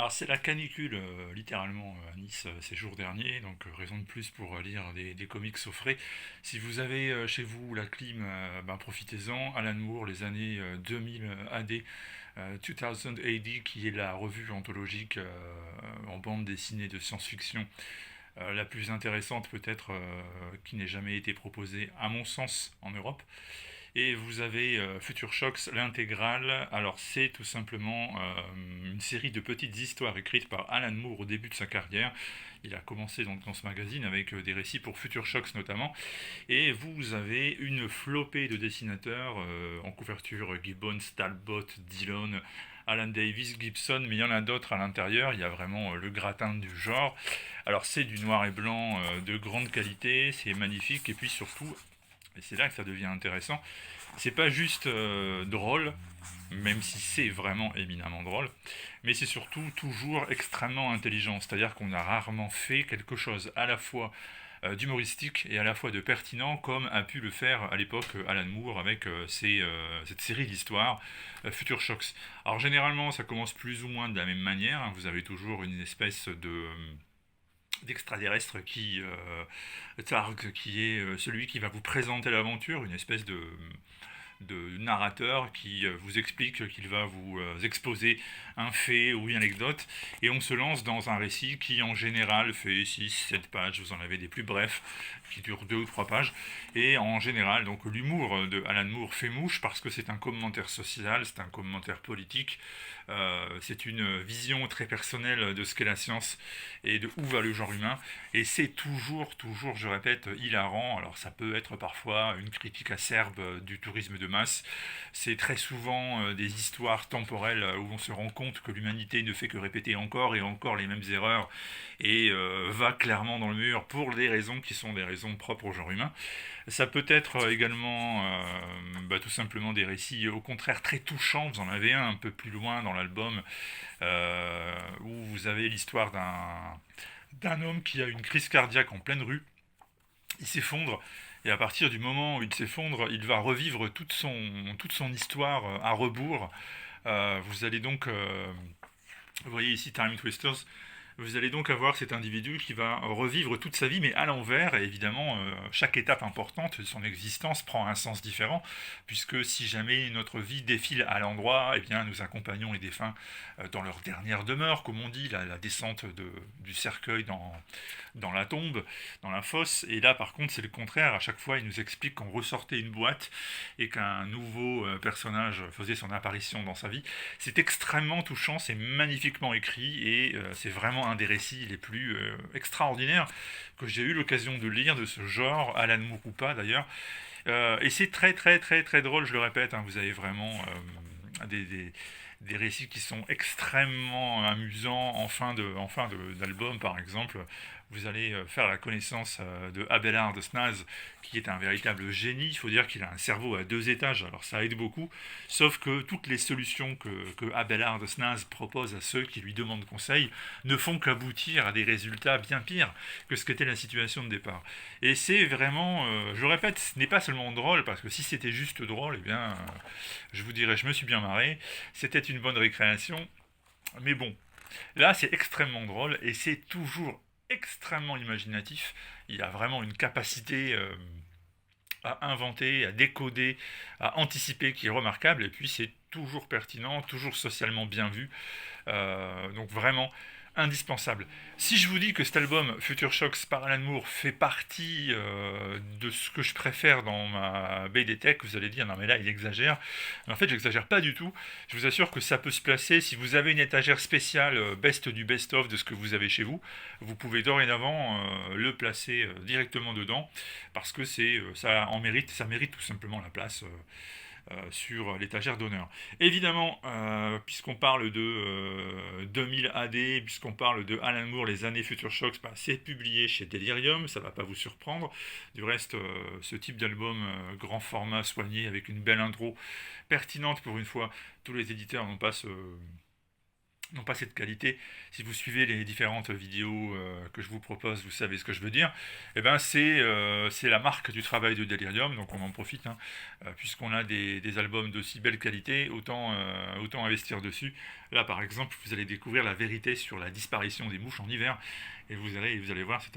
Alors c'est la canicule littéralement à Nice ces jours derniers, donc raison de plus pour lire des comics au frais. Si vous avez chez vous la clim, ben, profitez-en. Alan Moore, les années 2000 AD, 2000 AD, qui est la revue anthologique en bande dessinée de science-fiction la plus intéressante peut-être qui n'ait jamais été proposée à mon sens en Europe. Et vous avez Future Shocks, l'intégrale. Alors c'est tout simplement une série de petites histoires écrites par Alan Moore au début de sa carrière. Il a commencé donc dans ce magazine avec des récits pour Future Shocks notamment. Et vous avez une flopée de dessinateurs en couverture: Gibbons, Talbot, Dillon, Alan Davis, Gibson, mais il y en a d'autres à l'intérieur. Il y a vraiment le gratin du genre. Alors c'est du noir et blanc de grande qualité, c'est magnifique, et puis surtout, et c'est là que ça devient intéressant, c'est pas juste drôle, même si c'est vraiment éminemment drôle, mais c'est surtout toujours extrêmement intelligent. C'est-à-dire qu'on a rarement fait quelque chose à la fois d'humoristique et à la fois de pertinent comme a pu le faire à l'époque Alan Moore avec cette série d'histoires Future Shocks. Alors généralement ça commence plus ou moins de la même manière, hein. Vous avez toujours une espèce de d'extraterrestre Targ, qui est celui qui va vous présenter l'aventure, une espèce de narrateur qui vous explique, qu'il va vous exposer un fait ou une anecdote, et on se lance dans un récit qui en général fait 6 7 pages. Vous en avez des plus brefs qui durent 2 ou 3 pages, et en général donc l'humour de Alan Moore fait mouche parce que c'est un commentaire social, c'est un commentaire politique, c'est une vision très personnelle de ce qu'est la science et de où va le genre humain, et c'est toujours, je répète, hilarant. Alors ça peut être parfois une critique acerbe du tourisme de masse, c'est très souvent des histoires temporelles où on se rend compte que l'humanité ne fait que répéter encore et encore les mêmes erreurs, et va clairement dans le mur pour des raisons qui sont des raisons propres au genre humain. Ça peut être également tout simplement des récits au contraire très touchants. Vous en avez un peu plus loin dans l'album où vous avez l'histoire d'un homme qui a une crise cardiaque en pleine rue. Il s'effondre, et à partir du moment où il s'effondre, il va revivre toute son histoire à rebours. Vous allez donc, vous voyez ici Time Twisters, vous allez donc avoir cet individu qui va revivre toute sa vie, mais à l'envers, et évidemment, chaque étape importante de son existence prend un sens différent, puisque si jamais notre vie défile à l'endroit, eh bien, nous accompagnons les défunts dans leur dernière demeure, comme on dit, la descente du cercueil dans la tombe, dans la fosse. Et là, par contre, c'est le contraire. À chaque fois, il nous explique qu'on ressortait une boîte et qu'un nouveau personnage faisait son apparition dans sa vie. C'est extrêmement touchant, c'est magnifiquement écrit, et c'est vraiment un des récits les plus extraordinaires que j'ai eu l'occasion de lire de ce genre, Alan Moore ou pas d'ailleurs. Et c'est très drôle, je le répète, hein. Vous avez vraiment des récits qui sont extrêmement amusants d'album, par exemple. Vous allez faire la connaissance de Abelard Snaz, qui est un véritable génie. Il faut dire qu'il a un cerveau à 2 étages, alors ça aide beaucoup. Sauf que toutes les solutions que Abelard Snaz propose à ceux qui lui demandent conseil ne font qu'aboutir à des résultats bien pires que ce qu'était la situation de départ. Et c'est vraiment, je le répète, ce n'est pas seulement drôle, parce que si c'était juste drôle, eh bien, je vous dirais, je me suis bien marré, c'était une bonne récréation, mais bon, là c'est extrêmement drôle, et c'est toujours extrêmement imaginatif. Il a vraiment une capacité à inventer, à décoder, à anticiper qui est remarquable, et puis c'est toujours pertinent, toujours socialement bien vu. Donc vraiment indispensable. Si je vous dis que cet album Future Shocks par Alan Moore fait partie de ce que je préfère dans ma BD Tech, vous allez dire non mais là il exagère. Mais en fait j'exagère pas du tout. Je vous assure que ça peut se placer si vous avez une étagère spéciale best du best of de ce que vous avez chez vous. Vous pouvez dorénavant le placer directement dedans, parce que ça mérite tout simplement la place sur l'étagère d'honneur. Évidemment, puisqu'on parle de 2000 AD, puisqu'on parle de Alan Moore, les années Future Shocks, bah, c'est publié chez Delirium, ça ne va pas vous surprendre. Du reste, ce type d'album grand format, soigné, avec une belle intro, pertinente pour une fois, tous les éditeurs n'ont pas n'ont pas cette qualité. Si vous suivez les différentes vidéos que je vous propose, vous savez ce que je veux dire. Eh ben c'est la marque du travail de Delirium, donc on en profite, hein. Puisqu'on a des albums de si belle qualité, autant investir dessus. Là par exemple, vous allez découvrir la vérité sur la disparition des mouches en hiver, et vous allez voir, c'est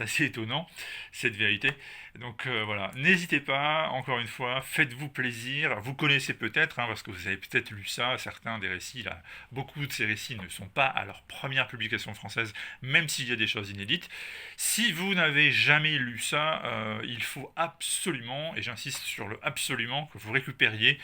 assez étonnant cette vérité. Donc voilà, n'hésitez pas, encore une fois, faites-vous plaisir. Vous connaissez peut-être, hein, parce que vous avez peut-être lu ça, certains des récits là. Beaucoup de ces récits ne sont pas à leur première publication française, même s'il y a des choses inédites. Si vous n'avez jamais lu ça, il faut absolument, et j'insiste sur le absolument, que vous récupériez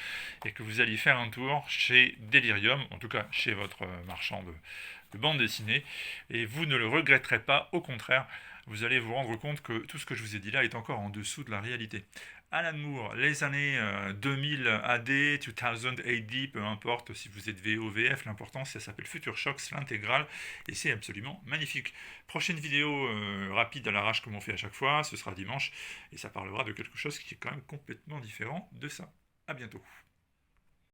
et que vous alliez faire un tour chez Delirium, en tout cas chez votre marchand de bande dessinée, et vous ne le regretterez pas, au contraire, vous allez vous rendre compte que tout ce que je vous ai dit là est encore en dessous de la réalité. Alan Moore, les années 2000 AD, 2000 AD, peu importe si vous êtes VO, VF, l'important ça s'appelle Future Shocks, l'intégrale, et c'est absolument magnifique. Prochaine vidéo rapide à l'arrache comme on fait à chaque fois, ce sera dimanche, et ça parlera de quelque chose qui est quand même complètement différent de ça. A bientôt.